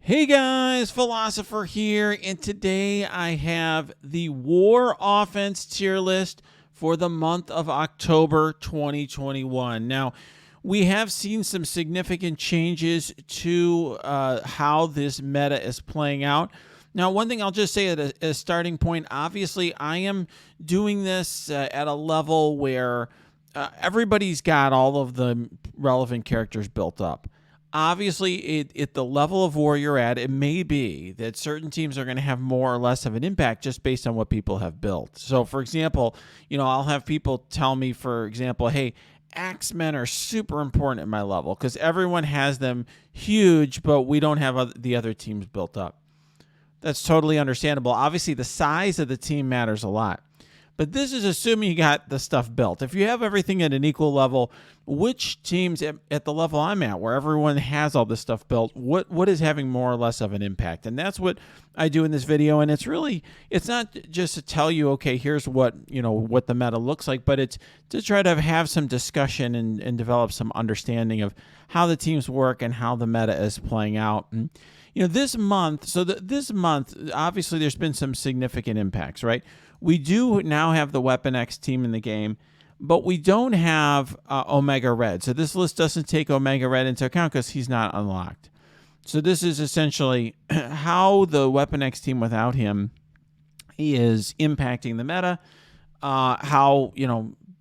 Hey guys, Philosopher here, and today I have the War Offense tier list for the month of October 2021. Now, we have seen some significant changes to how this meta is playing out. Now, one thing I'll just say at a starting point, obviously I am doing this at a level where everybody's got all of the relevant characters built up. Obviously, at the level of war you're at, it may be that certain teams are going to have more or less of an impact just based on what people have built. So, for example, I'll have people tell me, for example, hey, Axemen are super important at my level because everyone has them huge, but we don't have the other teams built up. That's totally understandable. Obviously, the size of the team matters a lot. But this is assuming you got the stuff built. If you have everything at an equal level, which teams at the level I'm at, where everyone has all this stuff built, what is having more or less of an impact? And that's what I do in this video. And it's not just to tell you, okay, here's what the meta looks like, but it's to try to have some discussion and develop some understanding of how the teams work and how the meta is playing out. And, this month, obviously there's been some significant impacts, right? We do now have the Weapon X team in the game, but we don't have Omega Red. So this list doesn't take Omega Red into account because he's not unlocked. So this is essentially how the Weapon X team without him is impacting the meta, how,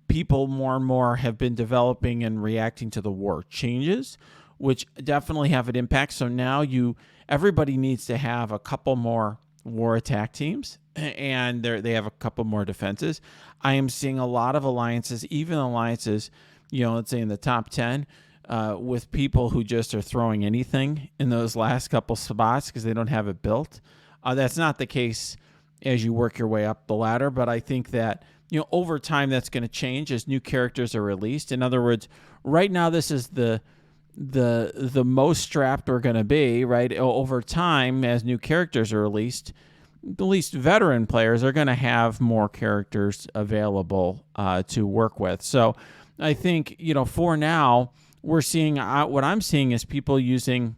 people more and more have been developing and reacting to the war changes, which definitely have an impact. So now everybody needs to have a couple more war attack teams, and they have a couple more defenses. I am seeing a lot of alliances, even alliances, let's say in the top 10, with people who just are throwing anything in those last couple spots because they don't have it built. That's not the case as you work your way up the ladder, but I think that over time that's going to change as new characters are released. In other words, right now this is the most strapped we're going to be, right? Over time, as new characters are released, the least veteran players are going to have more characters available to work with. So I think, for now, we're seeing what I'm seeing is people using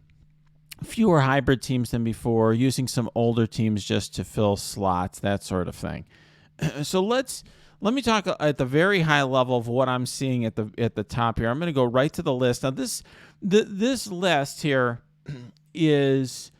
fewer hybrid teams than before, using some older teams just to fill slots, that sort of thing. So let me talk at the very high level of what I'm seeing at the top here. I'm going to go right to the list. Now, this list here is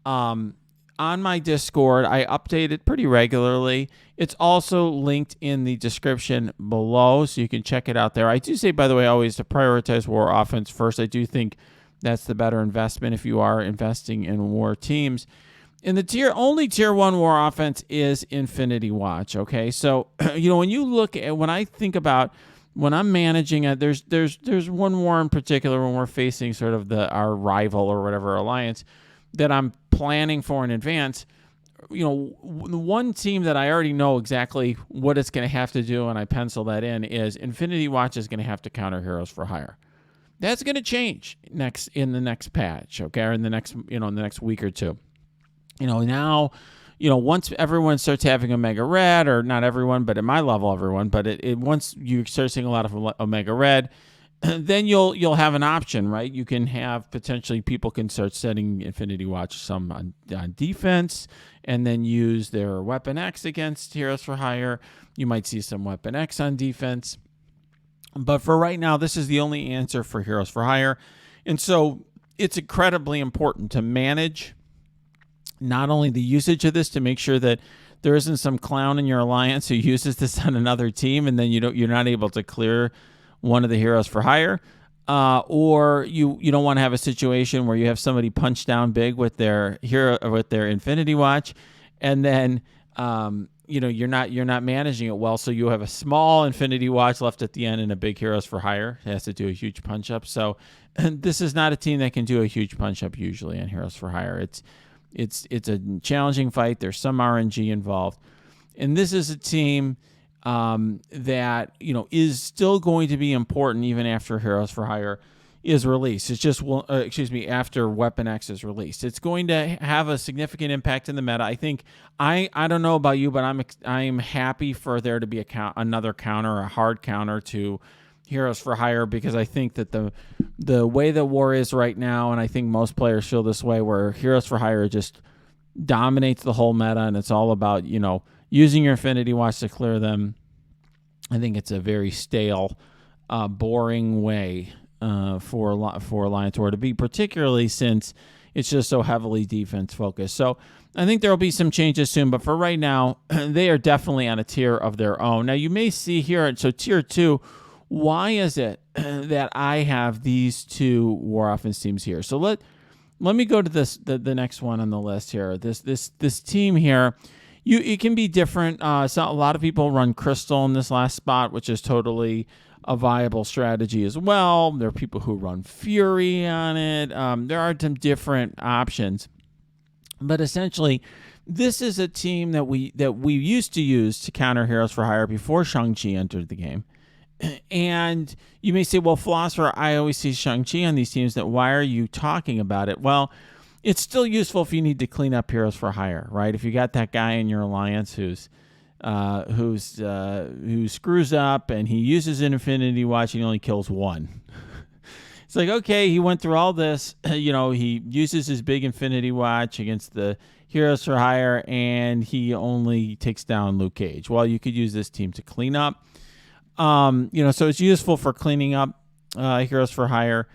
on my Discord. I update it pretty regularly. It's also linked in the description below, so you can check it out there. I do say, by the way, always to prioritize war offense first. I do think that's the better investment if you are investing in war teams. And the only tier 1 war offense is Infinity Watch, okay? So, when I think about when I'm managing it, there's one war in particular when we're facing sort of our rival or whatever alliance that I'm planning for in advance. The one team that I already know exactly what it's going to have to do, and I pencil that in, is Infinity Watch is going to have to counter Heroes for Hire. That's going to change in the next patch, okay, or in the next week or two. Now, once everyone starts having Omega Red, or not everyone, but at my level, everyone, but once you start seeing a lot of Omega Red, then you'll have an option, right? You can have potentially people can start setting Infinity Watch some on defense, and then use their Weapon X against Heroes for Hire. You might see some Weapon X on defense, but for right now, this is the only answer for Heroes for Hire, and so it's incredibly important to manage not only the usage of this to make sure that there isn't some clown in your alliance who uses this on another team and then you're not able to clear one of the Heroes for Hire, or you don't want to have a situation where you have somebody punch down big with their Infinity Watch, and then you're not managing it well, so you have a small Infinity Watch left at the end and a big Heroes for Hire. It has to do a huge punch up. So this is not a team that can do a huge punch up usually on Heroes for Hire. It's a challenging fight. There's some RNG involved. And this is a team that, is still going to be important even after Heroes for Hire is released. It's just, after Weapon X is released. It's going to have a significant impact in the meta. I think, I don't know about you, but I'm happy for there to be another counter, a hard counter to Heroes for Hire, because I think that the way that war is right now, and I think most players feel this way, where Heroes for Hire just dominates the whole meta, and it's all about, using your Infinity Watch to clear them. I think it's a very stale, boring way for Alliance War to be, particularly since it's just so heavily defense focused. So I think there will be some changes soon, but for right now, they are definitely on a tier of their own. Now you may see here, so tier 2, why is it that I have these two war offense teams here? So let me go to the next one on the list here. This team here, it can be different. So a lot of people run Crystal in this last spot, which is totally a viable strategy as well. There are people who run Fury on it. There are some different options, but essentially, this is a team that we used to use to counter Heroes for Hire before Shang-Chi entered the game. And you may say, well, Philosopher, I always see Shang-Chi on these teams. That why are you talking about it? Well, it's still useful if you need to clean up Heroes for Hire, right? If you got that guy in your alliance who screws up and he uses an Infinity Watch and he only kills one. It's like, okay, he went through all this. He uses his big Infinity Watch against the Heroes for Hire and he only takes down Luke Cage. Well, you could use this team to clean up. So it's useful for cleaning up Heroes for Hire.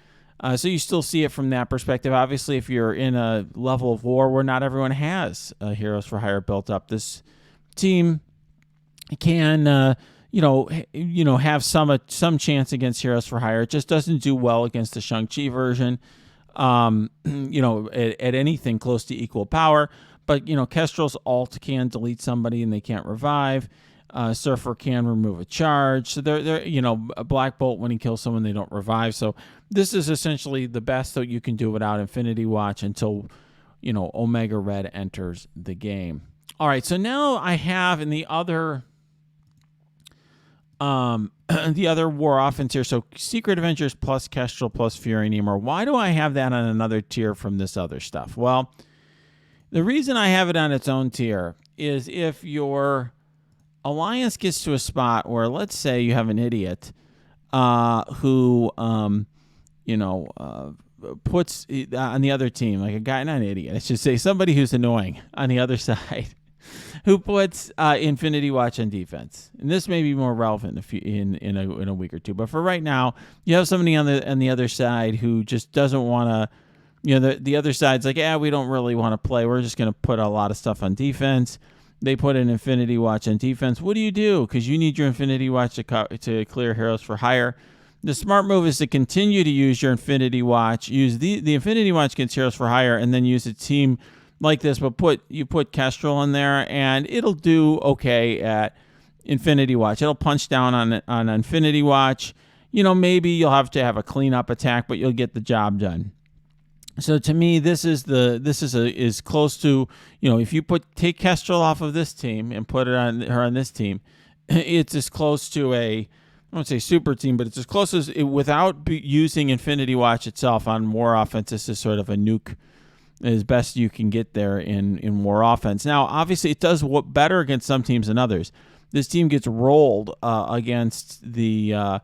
So you still see it from that perspective. Obviously, if you're in a level of war where not everyone has Heroes for Hire built up, this team can, have some chance against Heroes for Hire. It just doesn't do well against the Shang-Chi version, at anything close to equal power. But, Kestrel's ult can delete somebody and they can't revive. Surfer can remove a charge. So they're a Black Bolt, when he kills someone, they don't revive. So this is essentially the best that you can do without Infinity Watch until, Omega Red enters the game. All right, so now I have in the other war offense here. So Secret Avengers plus Kestrel plus Fury Namor. Why do I have that on another tier from this other stuff? Well, the reason I have it on its own tier is if your alliance gets to a spot where, let's say you have an idiot who puts on the other team, like a guy, not an idiot, I should say somebody who's annoying on the other side, who puts Infinity Watch on defense. And this may be more relevant in a week or two. But for right now, you have somebody on the other side who just doesn't want to, the other side's like, we don't really want to play. We're just going to put a lot of stuff on defense. They put an Infinity Watch on defense. What do you do? Because you need your Infinity Watch to clear Heroes for Hire. The smart move is to continue to use your Infinity Watch. Use the Infinity Watch against Heroes for Hire, and then use a team like this. But you put Kestrel in there, and it'll do okay at Infinity Watch. It'll punch down on Infinity Watch. Maybe you'll have to have a cleanup attack, but you'll get the job done. So to me, this is close to, if you take Kestrel off of this team and put her on this team, it's as close to I won't say super team, but it's as close as without using Infinity Watch itself on war offense. This is sort of a nuke as best you can get there in war offense. Now, obviously, it does better against some teams than others. This team gets rolled against the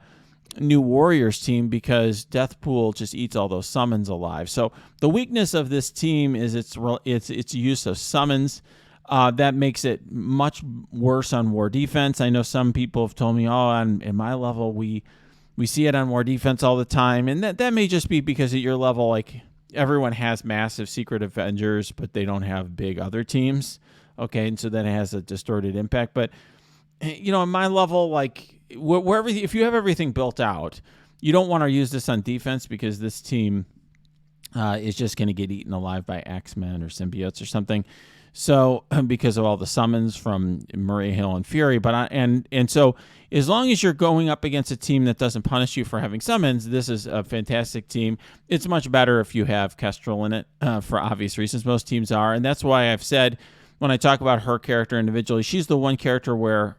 New Warriors team because Deathpool just eats all those summons alive. So the weakness of this team is its use of summons. That makes it much worse on war defense. I know some people have told me, in my level, we see it on war defense all the time. And that may just be because at your level, like, everyone has massive Secret Avengers, but they don't have big other teams. Okay, and so then it has a distorted impact. But, in my level, like, if you have everything built out, you don't want to use this on defense because this team is just going to get eaten alive by X-Men or symbiotes or something. So because of all the summons from Maria Hill and Fury, and so as long as you're going up against a team that doesn't punish you for having summons, this is a fantastic team. It's much better if you have Kestrel in it for obvious reasons. Most teams are, and that's why I've said when I talk about her character individually, she's the one character where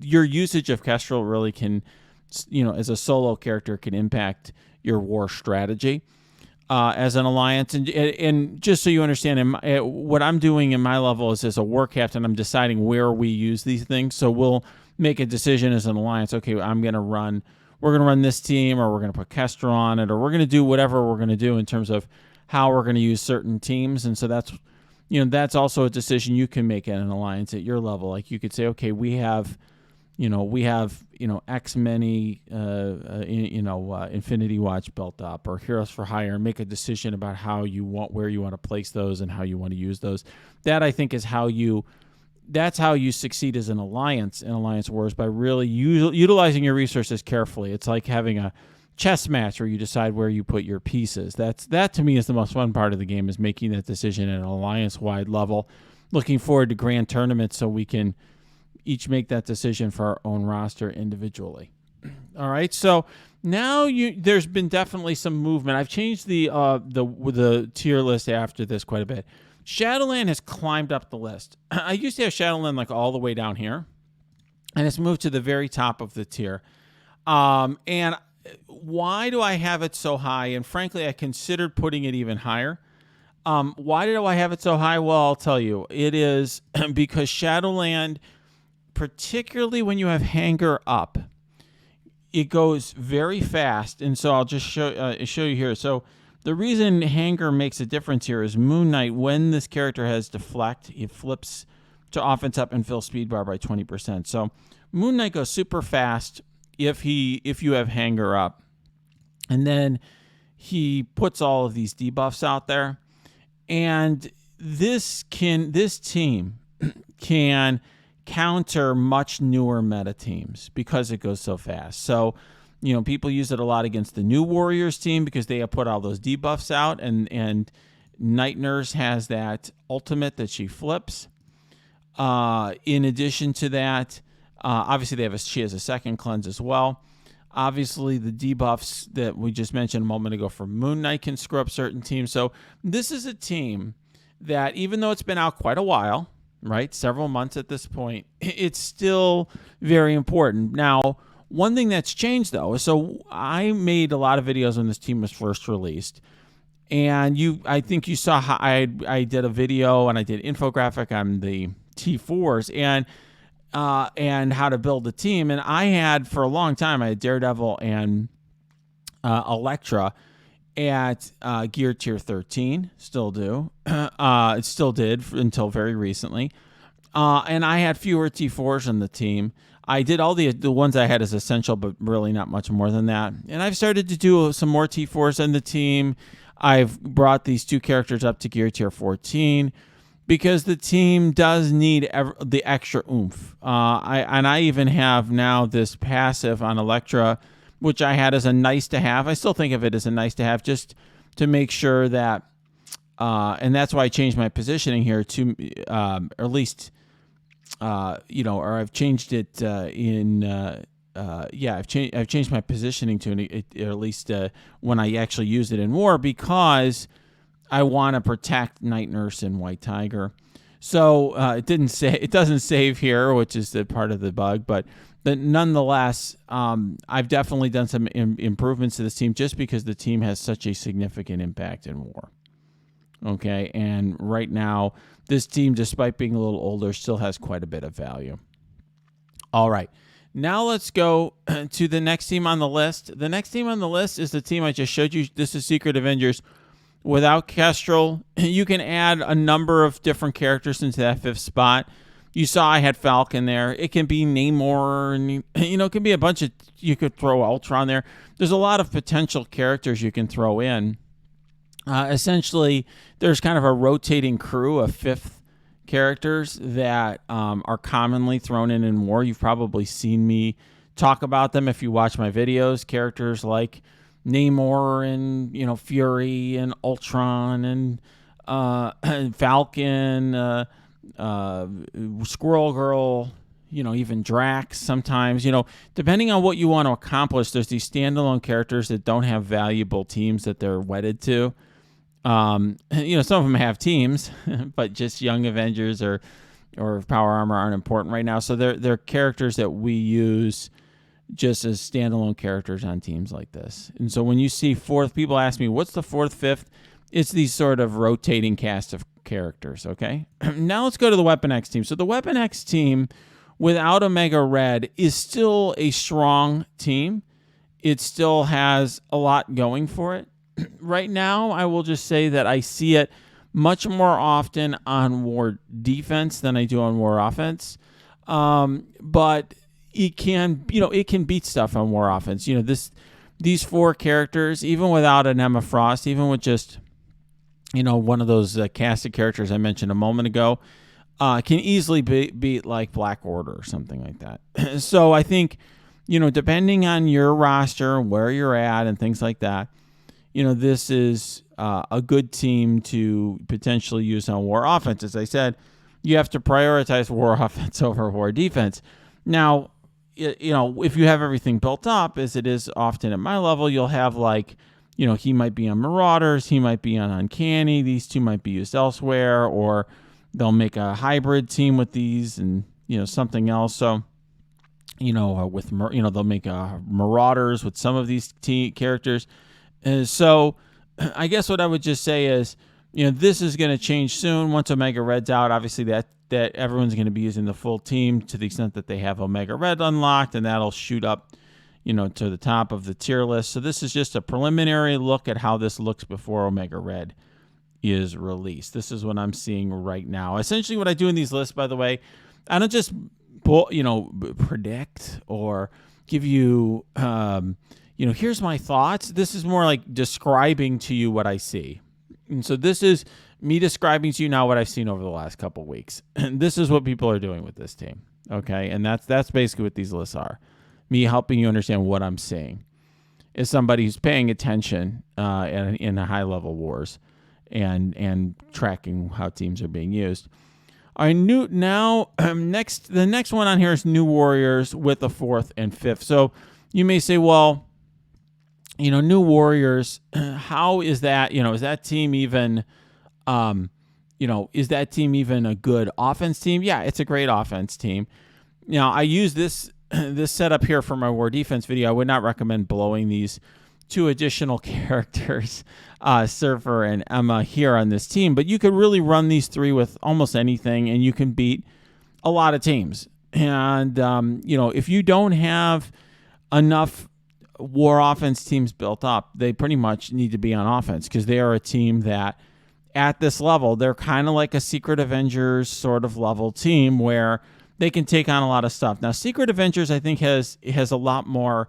your usage of Kestrel really can, as a solo character, can impact your war strategy as an alliance. And just so you understand, what I'm doing in my level is as a war captain, I'm deciding where we use these things. So we'll make a decision as an alliance. Okay, I'm going to run we're going to run this team, or we're going to put Kestrel on it, or we're going to do whatever we're going to do in terms of how we're going to use certain teams. And so that's, that's also a decision you can make at an alliance at your level. Like you could say, okay, we have X many, Infinity Watch built up, or Heroes for Hire, and make a decision about where you want to place those and how you want to use those. That, I think, is that's how you succeed as an alliance in Alliance Wars, by really utilizing your resources carefully. It's like having a chess match where you decide where you put your pieces. That to me is the most fun part of the game, is making that decision at an alliance-wide level. Looking forward to grand tournaments so we can each make that decision for our own roster individually. All right, so now there's been definitely some movement. I've changed the tier list after this quite a bit. Shadowland has climbed up the list. I used to have Shadowland like all the way down here, and it's moved to the very top of the tier. And why do I have it so high? And frankly, I considered putting it even higher. Why do I have it so high? Well, I'll tell you. It is because Shadowland, particularly when you have Hanger up, it goes very fast. And so I'll just show you here. So the reason Hanger makes a difference here is Moon Knight, when this character has Deflect, it flips to offense up and fills speed bar by 20%. So Moon Knight goes super fast if you have Hanger up. And then he puts all of these debuffs out there. And this team can counter much newer meta teams because it goes so fast. So, people use it a lot against the new Warriors team because they have put all those debuffs out, and Night Nurse has that ultimate that she flips. In addition to that, obviously she has a second cleanse as well. Obviously, the debuffs that we just mentioned a moment ago for Moon Knight can screw up certain teams. So this is a team that, even though it's been out quite a while, right, several months at this point, it's still very important. Now, one thing that's changed, though, is so I made a lot of videos when this team was first released. And I think you saw how I did a video and I did infographic on the T4s and how to build a team. And I had, for a long time, I had Daredevil and Elektra at gear tier 13. Still do. It still did until very recently. And I had fewer T4s in the team. I did all the ones I had as essential, but really not much more than that. And I've started to do some more T4s in the team. I've brought these two characters up to gear tier 14 because the team does need the extra oomph. I even have now this passive on Elektra, which I had as a nice to have. I still think of it as a nice to have, just to make sure that, and that's why I changed my positioning here to, or at least, or I've changed it I've changed my positioning to or at least when I actually use it in war, because I want to protect Night Nurse and White Tiger. So it doesn't save here, which is the part of the bug, but nonetheless, I've definitely done some improvements to this team just because the team has such a significant impact in war. Okay, and right now, this team, despite being a little older, still has quite a bit of value. All right, now let's go to the next team on the list. The next team on the list is the team I just showed you. This is Secret Avengers. Without Kestrel, you can add a number of different characters into that fifth spot. You saw I had Falcon there. It can be Namor, and it can be a bunch of. You could throw Ultron there. There's a lot of potential characters you can throw in. Essentially, there's kind of a rotating crew of fifth characters that are commonly thrown in war. You've probably seen me talk about them if you watch my videos. Characters like Namor and Fury and Ultron and Falcon, Squirrel Girl, even Drax sometimes. Depending on what you want to accomplish, there's these standalone characters that don't have valuable teams that they're wedded to. Some of them have teams, but just Young Avengers or Power Armor aren't important right now. So they're characters that we use just as standalone characters on teams like this. And so when you see fourth, people ask me, what's the fourth, fifth? It's these sort of rotating cast of characters, okay? Now let's go to the Weapon X team. So the Weapon X team without Omega Red is still a strong team. it still has a lot going for it. Right now, I will just say that I see it much more often on war defense than I do on war offense. But it can, it can beat stuff on war offense. These 4 characters, even without an Emma Frost, even with just, one of those casted characters I mentioned a moment ago, can easily beat like Black Order or something like that. So I think, depending on your roster, where you're at and things like that, this is a good team to potentially use on war offense. As I said, you have to prioritize war offense over war defense. Now, if you have everything built up, as it is often at my level, you'll have he might be on Marauders, he might be on Uncanny, these 2 might be used elsewhere, or they'll make a hybrid team with these and, something else. So, they'll make Marauders with some of these characters. So I guess what I would just say is, this is going to change soon once Omega Red's out. Obviously, that everyone's going to be using the full team to the extent that they have Omega Red unlocked, and that'll shoot up, to the top of the tier list. So this is just a preliminary look at how this looks before Omega Red is released. This is what I'm seeing right now. Essentially, what I do in these lists, by the way, I don't just predict or give you here's my thoughts. This is more like describing to you what I see. And so this is me describing to you now what I've seen over the last couple of weeks. And this is what people are doing with this team. Okay. And that's basically what these lists are. Me helping you understand what I'm seeing is somebody who's paying attention in the high level wars and tracking how teams are being used. The next one on here is New Warriors with the 4th and 5th. So you may say, well, New Warriors, how is that, is that team even, is that team even a good offense team? Yeah, it's a great offense team. Now, I use this setup here for my war defense video. I would not recommend blowing these 2 additional characters, Surfer and Emma, here on this team, but you could really run these 3 with almost anything, and you can beat a lot of teams. And, if you don't have enough war offense teams built up, they pretty much need to be on offense, because they are a team that at this level, they're kind of like a Secret Avengers sort of level team where they can take on a lot of stuff. Now, Secret Avengers, I think, has a lot more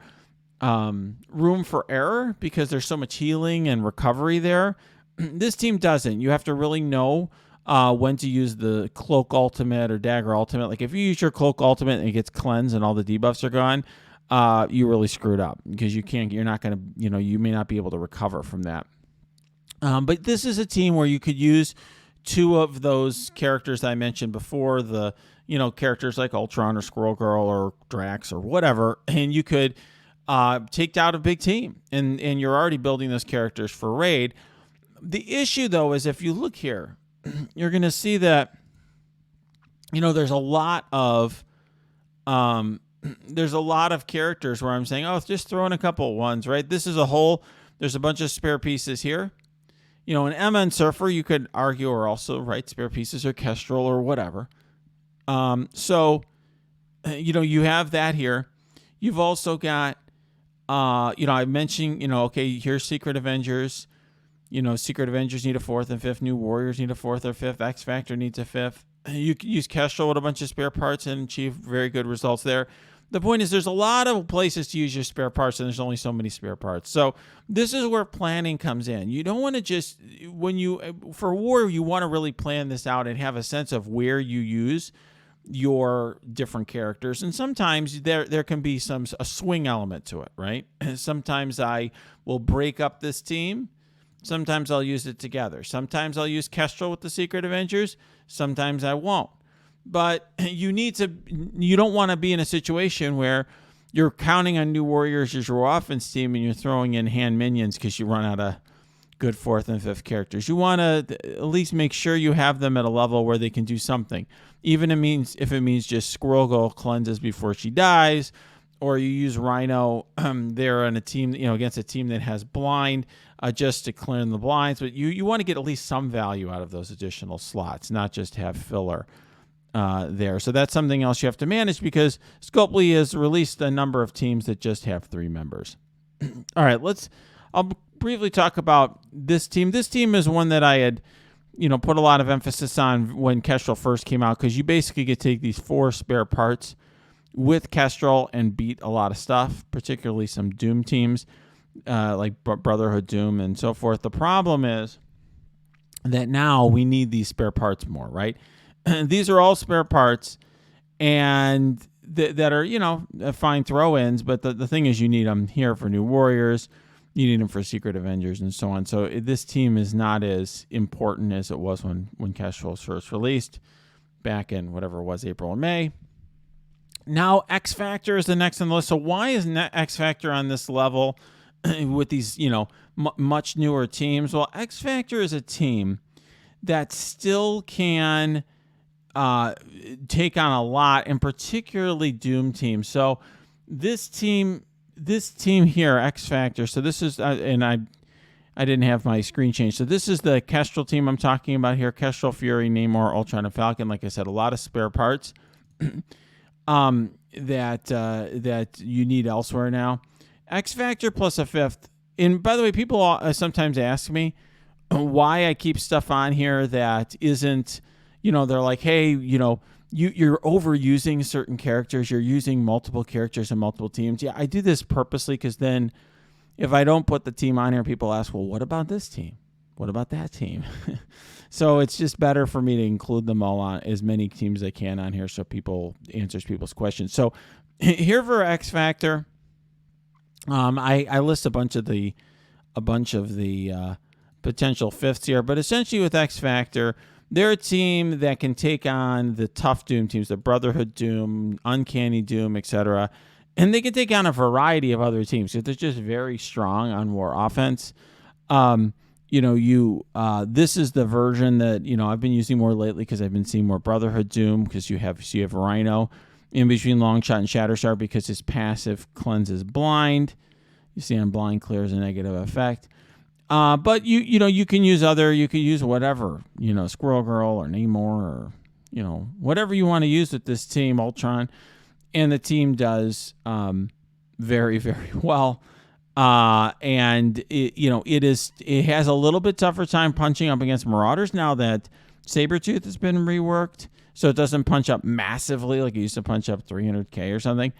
room for error because there's so much healing and recovery there. This team doesn't. You have to really know when to use the Cloak Ultimate or Dagger Ultimate. Like if you use your Cloak Ultimate and it gets cleansed and all the debuffs are gone, you really screwed up because you're not going to, you may not be able to recover from that. But this is a team where you could use 2 of those characters I mentioned before, the, characters like Ultron or Squirrel Girl or Drax or whatever, and you could take out a big team, and you're already building those characters for raid. The issue, though, is if you look here, you're going to see that, there's a lot of characters where I'm saying, oh, just throw in a couple ones, right? This is there's a bunch of spare pieces here. An Emma and Surfer, you could argue, are also, right, spare pieces or Kestrel or whatever. So, you have that here. You've also got, I mentioned, okay, here's Secret Avengers. Secret Avengers need a 4th and 5th. New Warriors need a 4th or 5th. X Factor needs a 5th. You can use Kestrel with a bunch of spare parts and achieve very good results there. The point is there's a lot of places to use your spare parts, and there's only so many spare parts. So this is where planning comes in. You don't want to just, for war, you want to really plan this out and have a sense of where you use your different characters. And sometimes there can be a swing element to it, right? Sometimes I will break up this team. Sometimes I'll use it together. Sometimes I'll use Kestrel with the Secret Avengers. Sometimes I won't. But you don't want to be in a situation where you're counting on New Warriors as your offense team and you're throwing in hand minions because you run out of good 4th and 5th characters. You want to at least make sure you have them at a level where they can do something. Even if it means just Squirrel Girl cleanses before she dies, or you use Rhino there on a team, against a team that has blind, just to clear the blinds. But you want to get at least some value out of those additional slots, not just have filler there. So that's something else you have to manage because Scopely has released a number of teams that just have 3 members. All right, I'll briefly talk about this team. This team is one that I had, put a lot of emphasis on when Kestrel first came out, because you basically could take these 4 spare parts with Kestrel and beat a lot of stuff, particularly some Doom teams like Brotherhood Doom and so forth. The problem is that now we need these spare parts more, right? These are all spare parts, and that are, fine throw-ins, but the thing is you need them here for New Warriors, you need them for Secret Avengers, and so on. So this team is not as important as it was when Kestrel was first released back in whatever it was, April or May. Now X Factor is the next on the list. So why is X Factor on this level with these, much newer teams? Well, X Factor is a team that still can take on a lot, and particularly Doom teams. So this team here, X Factor. So this is, and I didn't have my screen changed. So this is the Kestrel team I'm talking about here: Kestrel, Fury, Namor, Ultron, and Falcon. Like I said, a lot of spare parts that you need elsewhere now. X Factor plus a 5th. And by the way, people sometimes ask me why I keep stuff on here that isn't, they're like, hey, you're overusing certain characters. You're using multiple characters and multiple teams. Yeah, I do this purposely, because then if I don't put the team on here, people ask, well, what about this team? What about that team? So it's just better for me to include them all on, as many teams as I can on here, so people answers people's questions. So here for X Factor, I list a bunch of the potential 5ths here, but essentially with X Factor, they're a team that can take on the tough Doom teams, the Brotherhood Doom, Uncanny Doom, etc., and they can take on a variety of other teams. So they're just very strong on war offense. This is the version that I've been using more lately, because I've been seeing more Brotherhood Doom, because you have Rhino in between Longshot and Shatterstar, because his passive cleanses blind. You see on blind clears a negative effect. But you can use whatever, Squirrel Girl or Namor, or whatever you want to use with this team, Ultron, and the team does very, very well. And it has a little bit tougher time punching up against Marauders now that Sabretooth has been reworked, so it doesn't punch up massively like it used to punch up 300k or something.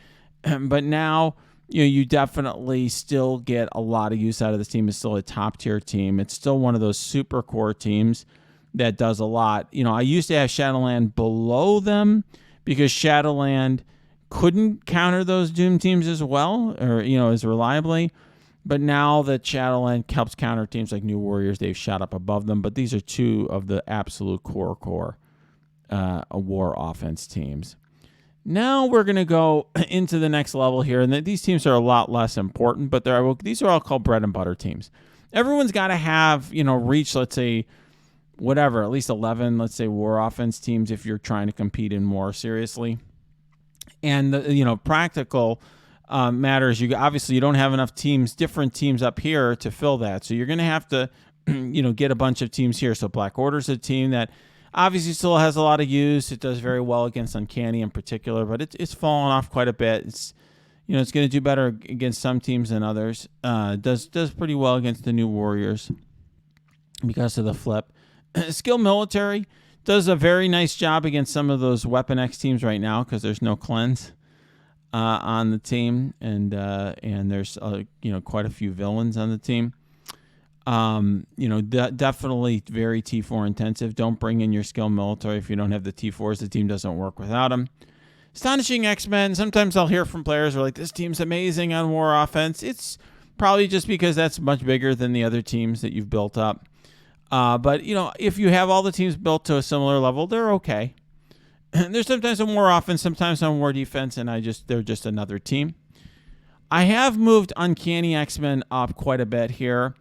But now you definitely still get a lot of use out of this team. It's still a top tier team. It's still one of those super core teams that does a lot. I used to have Shadowland below them, because Shadowland couldn't counter those Doom teams as well, or as reliably. But now that Shadowland helps counter teams like New Warriors, they've shot up above them. But these are 2 of the absolute core war offense teams. Now we're going to go into the next level here, and these teams are a lot less important, but these are all called bread and butter teams. Everyone's got to have, reach, let's say, whatever, at least 11, let's say, war offense teams if you're trying to compete in more seriously. And practical matters. You don't have enough teams, different teams up here to fill that. So you're going to have to, get a bunch of teams here. So Black Order's a team that obviously still has a lot of use. It does very well against Uncanny in particular, but it's fallen off quite a bit. It's it's going to do better against some teams than others. Does pretty well against the New Warriors because of the flip. Skill Military does a very nice job against some of those Weapon X teams right now, because there's no cleanse on the team, and there's quite a few villains on the team. Definitely very T4 intensive. Don't bring in your Skill Military if you don't have the T4s. The team doesn't work without them. Astonishing X-Men. Sometimes I'll hear from players who are like, this team's amazing on war offense. It's probably just because that's much bigger than the other teams that you've built up. But if you have all the teams built to a similar level, they're okay. They're sometimes on war offense, sometimes on war defense, and they're just another team. I have moved Uncanny X-Men up quite a bit here.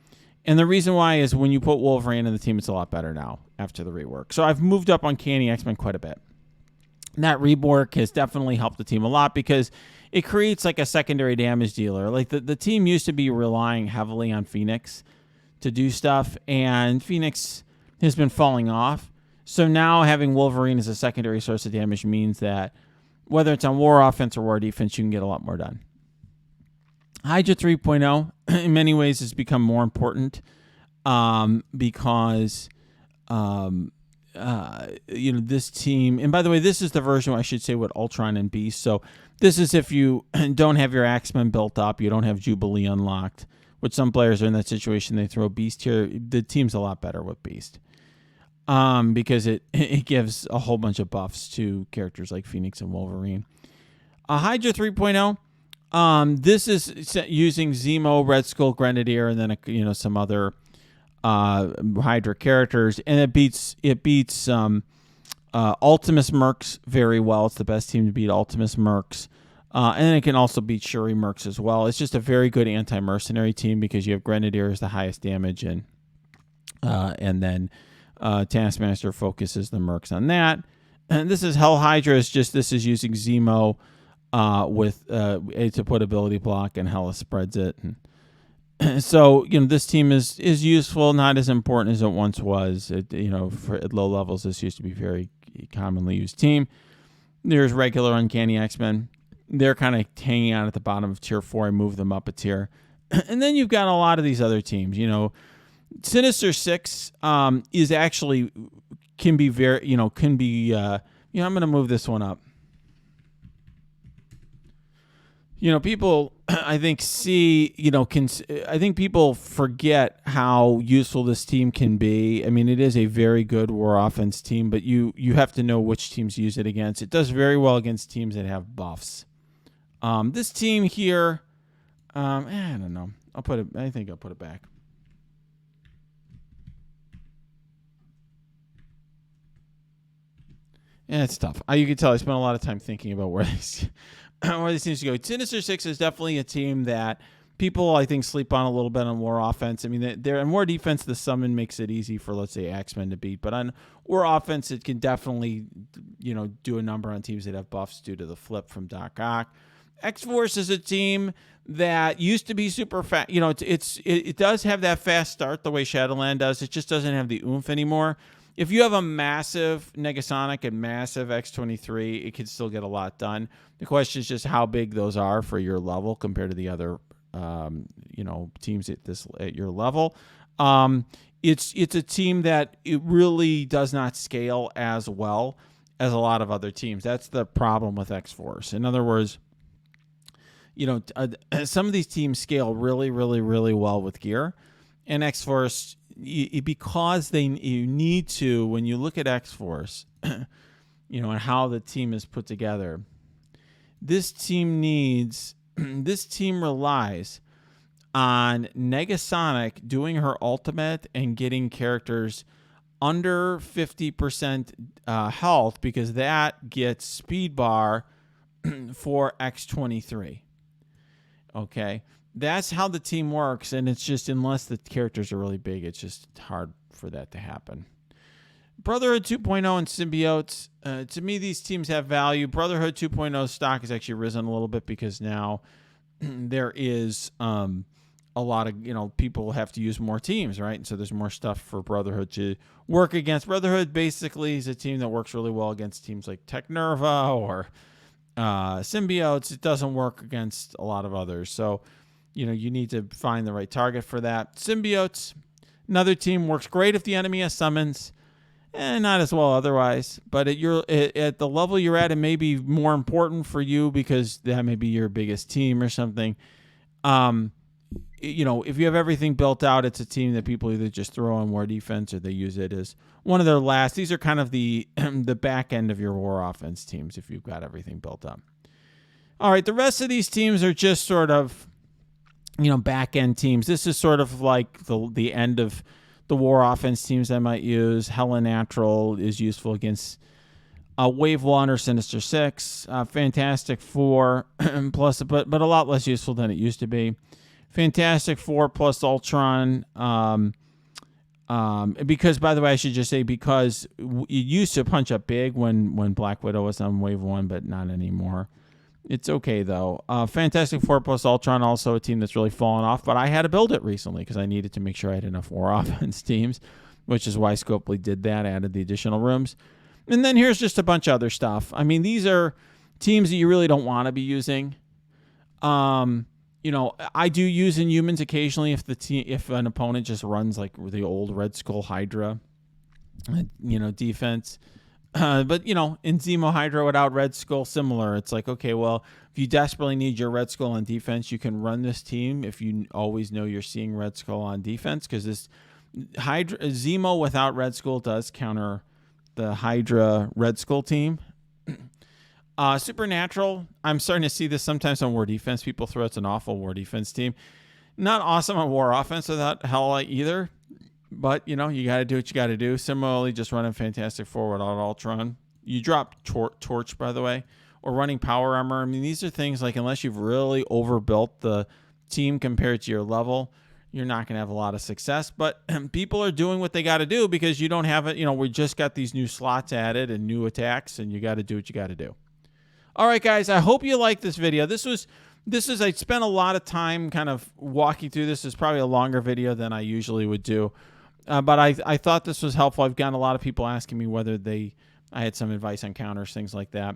And the reason why is when you put Wolverine in the team, it's a lot better now after the rework. So I've moved up Uncanny X-Men quite a bit. And that rework has definitely helped the team a lot, because it creates like a secondary damage dealer. Like the team used to be relying heavily on Phoenix to do stuff, and Phoenix has been falling off. So now having Wolverine as a secondary source of damage means that whether it's on war offense or war defense, you can get a lot more done. Hydra 3.0 in many ways has become more important because this team, and by the way, this is the version, I should say, with Ultron and Beast. So this is if you don't have your Axemen built up, you don't have Jubilee unlocked, which some players are in that situation. They throw Beast here. The team's a lot better with Beast because it gives a whole bunch of buffs to characters like Phoenix and Wolverine. Hydra 3.0, this is using Zemo, Red Skull, Grenadier, and then some other Hydra characters, and it beats Ultimus Mercs very well. It's the best team to beat Ultimus Mercs, and it can also beat Shuri Mercs as well. It's just a very good anti-mercenary team because you have Grenadier as the highest damage, and then Taskmaster focuses the Mercs on that. And this is Hell Hydra. This is using Zemo with to put ability block, and Hela spreads it. So, this team is useful, not as important as it once was. At low levels, this used to be a very commonly used team. There's regular Uncanny X-Men. They're kind of hanging out at the bottom of tier 4. I move them up a tier. And then you've got a lot of these other teams. Sinister Six is actually can be very, I'm going to move this one up. People, I think, I think people forget how useful this team can be. I mean, it is a very good war offense team, but you have to know which teams use it against. It does very well against teams that have buffs. This team here, I don't know. I think I'll put it back. Yeah, it's tough. You can tell I spent a lot of time thinking about where these teams go. Sinister Six is definitely a team that people, I think, sleep on a little bit on war offense. I mean, they're on war defense. The summon makes it easy for, let's say, X-Men to beat. But on war offense, it can definitely, do a number on teams that have buffs due to the flip from Doc Ock. X-Force is a team that used to be super fast. It does have that fast start the way Shadowland does. It just doesn't have the oomph anymore. If you have a massive Negasonic and massive X-23, it can still get a lot done. The question is just how big those are for your level compared to the other, teams at your level. It's a team that it really does not scale as well as a lot of other teams. That's the problem with X-Force. In other words, some of these teams scale really, really, really well with gear, and X-Force, because you need to, when you look at X-Force, and how the team is put together, this team relies on Negasonic doing her ultimate and getting characters under 50% health, because that gets speed bar for X-23. Okay. That's how the team works, and it's just, unless the characters are really big, it's just hard for that to happen. Brotherhood 2.0 and Symbiotes, to me, these teams have value. Brotherhood 2.0 stock has actually risen a little bit because now there is a lot of, people have to use more teams, right? And so there's more stuff for Brotherhood to work against. Brotherhood basically is a team that works really well against teams like Technerva or Symbiotes. It doesn't work against a lot of others. So, you need to find the right target for that. Symbiotes, another team, works great if the enemy has summons, and not as well otherwise. But at the level you're at, it may be more important for you because that may be your biggest team or something. If you have everything built out, it's a team that people either just throw on war defense or they use it as one of their last. These are kind of the back end of your war offense teams if you've got everything built up. All right, the rest of these teams are just sort of, back end teams. This is sort of like the end of the war offense teams I might use. Hella Natural is useful against Wave 1 or Sinister Six. Fantastic Four plus, but a lot less useful than it used to be. Fantastic Four plus Ultron. Because, by the way, I should just say, because it used to punch up big when Black Widow was on Wave 1, but not anymore. It's okay, though. Fantastic Four plus Ultron, also a team that's really fallen off, but I had to build it recently because I needed to make sure I had enough war offense teams, which is why Scopely did that, added the additional rooms. And then here's just a bunch of other stuff. I mean, these are teams that you really don't want to be using. I do use Inhumans occasionally if an opponent just runs like the old Red Skull Hydra, defense. But in Zemo Hydra without Red Skull, similar. It's like, okay, well, if you desperately need your Red Skull on defense, you can run this team if you always know you're seeing Red Skull on defense, because this Zemo without Red Skull does counter the Hydra Red Skull team. Supernatural, I'm starting to see this sometimes on War Defense. People throw it's an awful War Defense team. Not awesome on War Offense without Hela either. But, you got to do what you got to do. Similarly, just running Fantastic Four without Ultron. You drop Torch, by the way, or running Power Armor. I mean, these are things like, unless you've really overbuilt the team compared to your level, you're not going to have a lot of success. But people are doing what they got to do because you don't have it. We just got these new slots added and new attacks, and you got to do what you got to do. All right, guys, I hope you liked this video. I spent a lot of time kind of walking through this. It's probably a longer video than I usually would do. But I thought this was helpful. I've gotten a lot of people asking me whether I had some advice on counters, things like that.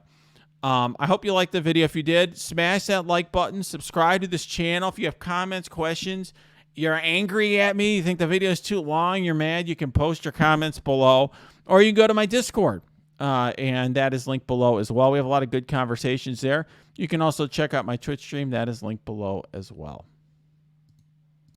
I hope you liked the video. If you did, smash that like button. Subscribe to this channel. If you have comments, questions, you're angry at me, you think the video is too long, you're mad, you can post your comments below. Or you can go to my Discord, and that is linked below as well. We have a lot of good conversations there. You can also check out my Twitch stream. That is linked below as well.